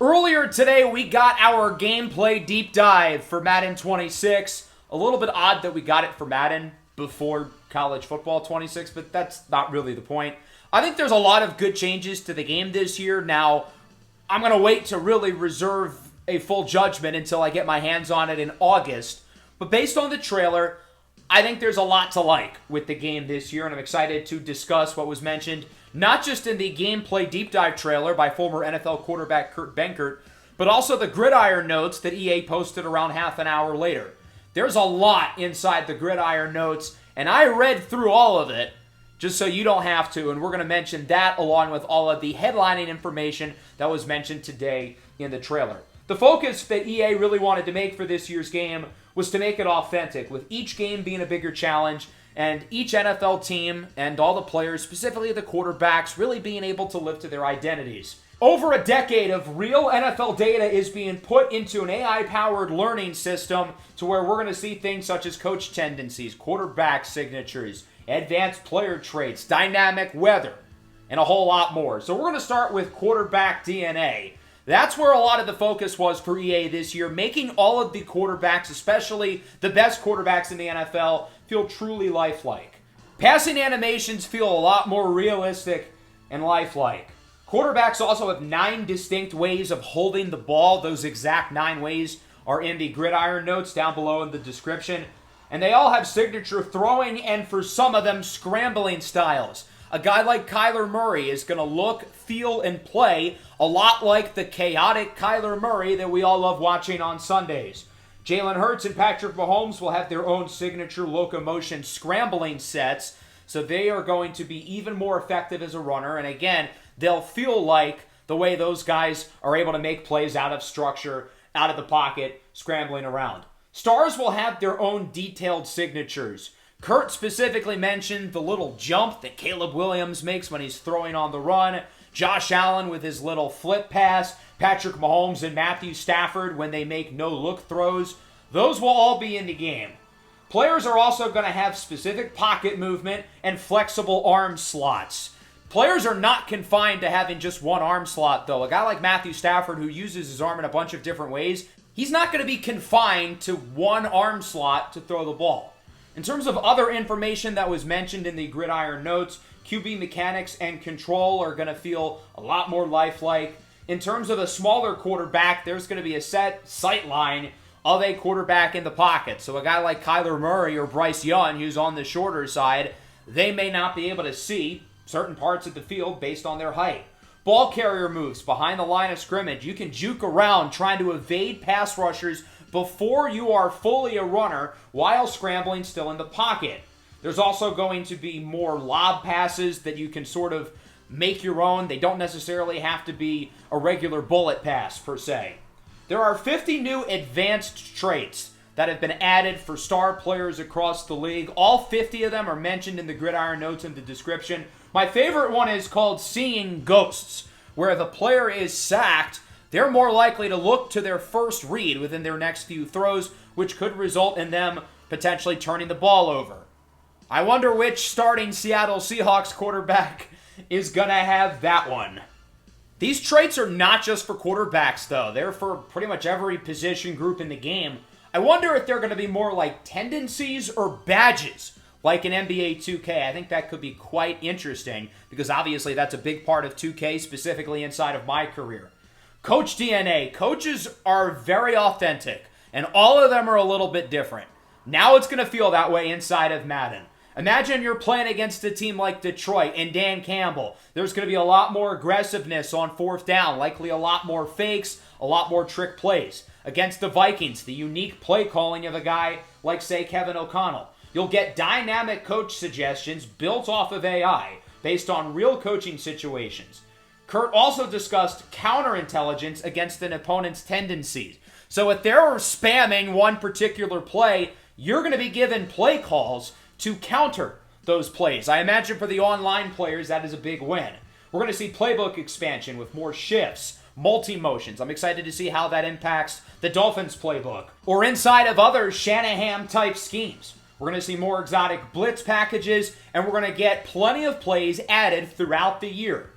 Earlier today, we got our gameplay deep dive for Madden 26. A little bit odd that we got it for Madden before college football 26, but that's not really the point. I think there's a lot of good changes to the game this year. Now, I'm going to wait to really reserve a full judgment until I get my hands on it in August. But based on the trailer, I think there's a lot to like with the game this year, and I'm excited to discuss what was mentioned, not just in the gameplay deep dive trailer by former NFL quarterback Kurt Benkert, but also the Gridiron Notes that EA posted around half an hour later. There's a lot inside the Gridiron Notes, and I read through all of it, just so you don't have to, and we're going to mention that along with all of the headlining information that was mentioned today in the trailer. The focus that EA really wanted to make for this year's game was to make it authentic, with each game being a bigger challenge, and each NFL team and all the players, specifically the quarterbacks, really being able to live to their identities. Over a decade of real NFL data is being put into an AI-powered learning system to where we're going to see things such as coach tendencies, quarterback signatures, advanced player traits, dynamic weather, and a whole lot more. So we're going to start with quarterback DNA. That's where a lot of the focus was for EA this year, making all of the quarterbacks, especially the best quarterbacks in the NFL, feel truly lifelike. Passing animations feel a lot more realistic and lifelike. Quarterbacks also have 9 distinct ways of holding the ball. Those exact 9 ways are in the Gridiron Notes down below in the description. And they all have signature throwing and, for some of them, scrambling styles. A guy like Kyler Murray is going to look, feel, and play a lot like the chaotic Kyler Murray that we all love watching on Sundays. Jalen Hurts and Patrick Mahomes will have their own signature Locomotion scrambling sets, so they are going to be even more effective as a runner. And again, they'll feel like the way those guys are able to make plays out of structure, out of the pocket, scrambling around. Stars will have their own detailed signatures. Kurt specifically mentioned the little jump that Caleb Williams makes when he's throwing on the run, Josh Allen with his little flip pass, Patrick Mahomes and Matthew Stafford when they make no-look throws. Those will all be in the game. Players are also going to have specific pocket movement and flexible arm slots. Players are not confined to having just one arm slot, though. A guy like Matthew Stafford, who uses his arm in a bunch of different ways, he's not going to be confined to one arm slot to throw the ball. In terms of other information that was mentioned in the Gridiron Notes, QB mechanics and control are going to feel a lot more lifelike. In terms of a smaller quarterback, there's going to be a set sight line of a quarterback in the pocket. So a guy like Kyler Murray or Bryce Young, who's on the shorter side, they may not be able to see certain parts of the field based on their height. Ball carrier moves behind the line of scrimmage. You can juke around trying to evade pass rushers before you are fully a runner while scrambling still in the pocket. There's also going to be more lob passes that you can sort of make your own. They don't necessarily have to be a regular bullet pass per se. There are 50 new advanced traits that have been added for star players across the league. All 50 of them are mentioned in the Gridiron Notes in the description. My favorite one is called Seeing Ghosts, where if a player is sacked, they're more likely to look to their first read within their next few throws, which could result in them potentially turning the ball over. I wonder which starting Seattle Seahawks quarterback is going to have that one. These traits are not just for quarterbacks, though. They're for pretty much every position group in the game. I wonder if they're going to be more like tendencies or badges, like in NBA 2K. I think that could be quite interesting, because obviously that's a big part of 2K, specifically inside of my career. Coach DNA. Coaches are very authentic, and all of them are a little bit different. Now it's going to feel that way inside of Madden. Imagine you're playing against a team like Detroit and Dan Campbell. There's going to be a lot more aggressiveness on 4th down, likely a lot more fakes, a lot more trick plays. Against the Vikings, the unique play calling of a guy like, say, Kevin O'Connell. You'll get dynamic coach suggestions built off of AI based on real coaching situations. Kurt also discussed counterintelligence against an opponent's tendencies. So if they're spamming one particular play, you're going to be given play calls to counter those plays. I imagine for the online players, that is a big win. We're going to see playbook expansion with more shifts, multi-motions. I'm excited to see how that impacts the Dolphins playbook. Or inside of other Shanahan-type schemes. We're going to see more exotic blitz packages, and we're going to get plenty of plays added throughout the year.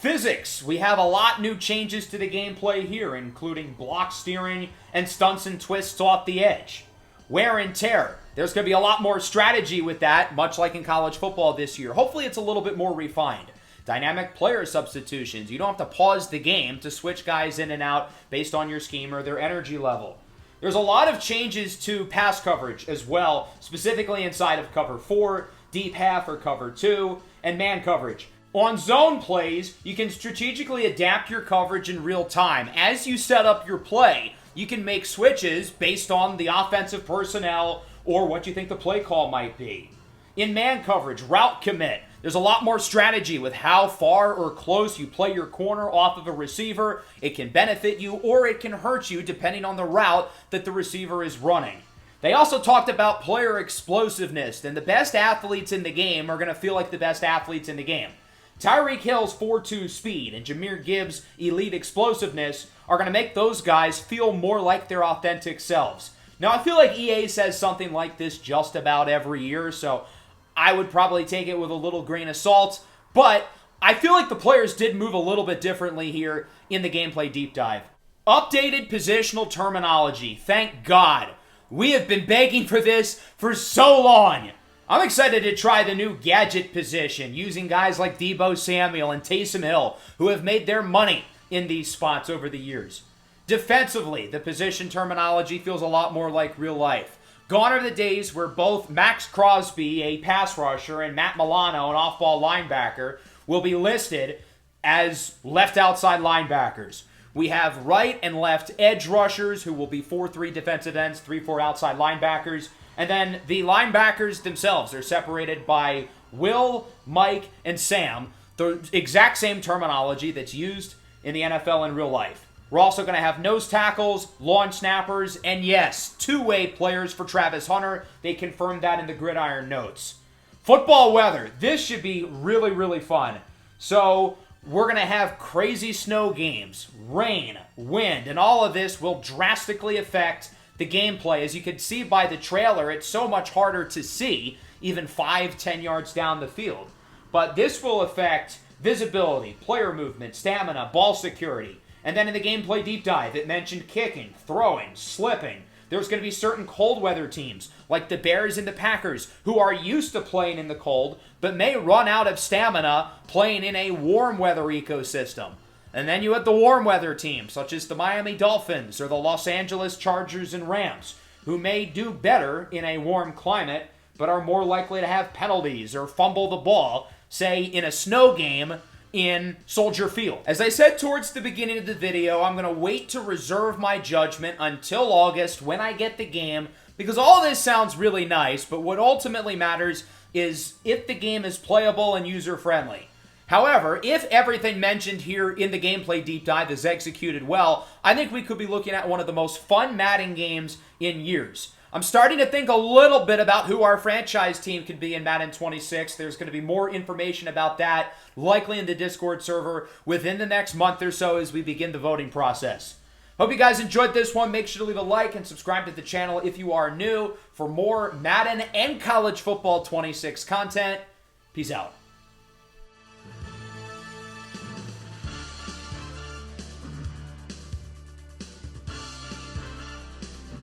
Physics. We have a lot new changes to the gameplay here, including block steering and stunts and twists off the edge. Wear and tear. There's going to be a lot more strategy with that, much like in college football this year. Hopefully it's a little bit more refined. Dynamic player substitutions. You don't have to pause the game to switch guys in and out based on your scheme or their energy level. There's a lot of changes to pass coverage as well, specifically inside of cover 4, deep half or cover 2, and man coverage. On zone plays, you can strategically adapt your coverage in real time. As you set up your play, you can make switches based on the offensive personnel or what you think the play call might be. In man coverage, route commit. There's a lot more strategy with how far or close you play your corner off of a receiver. It can benefit you or it can hurt you depending on the route that the receiver is running. They also talked about player explosiveness, and the best athletes in the game are going to feel like the best athletes in the game. Tyreek Hill's 4.2 speed and Jahmyr Gibbs' elite explosiveness are going to make those guys feel more like their authentic selves. Now, I feel like EA says something like this just about every year, so I would probably take it with a little grain of salt, but I feel like the players did move a little bit differently here in the gameplay deep dive. Updated positional terminology. Thank God. We have been begging for this for so long. I'm excited to try the new gadget position using guys like Deebo Samuel and Taysom Hill, who have made their money in these spots over the years. Defensively, the position terminology feels a lot more like real life. Gone are the days where both Max Crosby, a pass rusher, and Matt Milano, an off-ball linebacker, will be listed as left outside linebackers. We have right and left edge rushers who will be 4-3 defensive ends, 3-4 outside linebackers. And then the linebackers themselves are separated by Will, Mike, and Sam, the exact same terminology that's used in the NFL in real life. We're also going to have nose tackles, lawn snappers, and yes, two-way players for Travis Hunter. They confirmed that in the Gridiron Notes. Football weather. This should be really, really fun. So we're going to have crazy snow games, rain, wind, and all of this will drastically affect the gameplay. As you can see by the trailer, it's so much harder to see, even 5-10 yards down the field. But this will affect visibility, player movement, stamina, ball security. And then in the gameplay deep dive, it mentioned kicking, throwing, slipping. There's going to be certain cold weather teams, like the Bears and the Packers, who are used to playing in the cold, but may run out of stamina playing in a warm weather ecosystem. And then you have the warm weather teams, such as the Miami Dolphins or the Los Angeles Chargers and Rams, who may do better in a warm climate, but are more likely to have penalties or fumble the ball, say in a snow game in Soldier Field. As I said towards the beginning of the video, I'm going to wait to reserve my judgment until August when I get the game, because all this sounds really nice, but what ultimately matters is if the game is playable and user-friendly. However, if everything mentioned here in the gameplay deep dive is executed well, I think we could be looking at one of the most fun Madden games in years. I'm starting to think a little bit about who our franchise team could be in Madden 26. There's going to be more information about that, likely in the Discord server, within the next month or so as we begin the voting process. Hope you guys enjoyed this one. Make sure to leave a like and subscribe to the channel if you are new for more Madden and College Football 26 content. Peace out.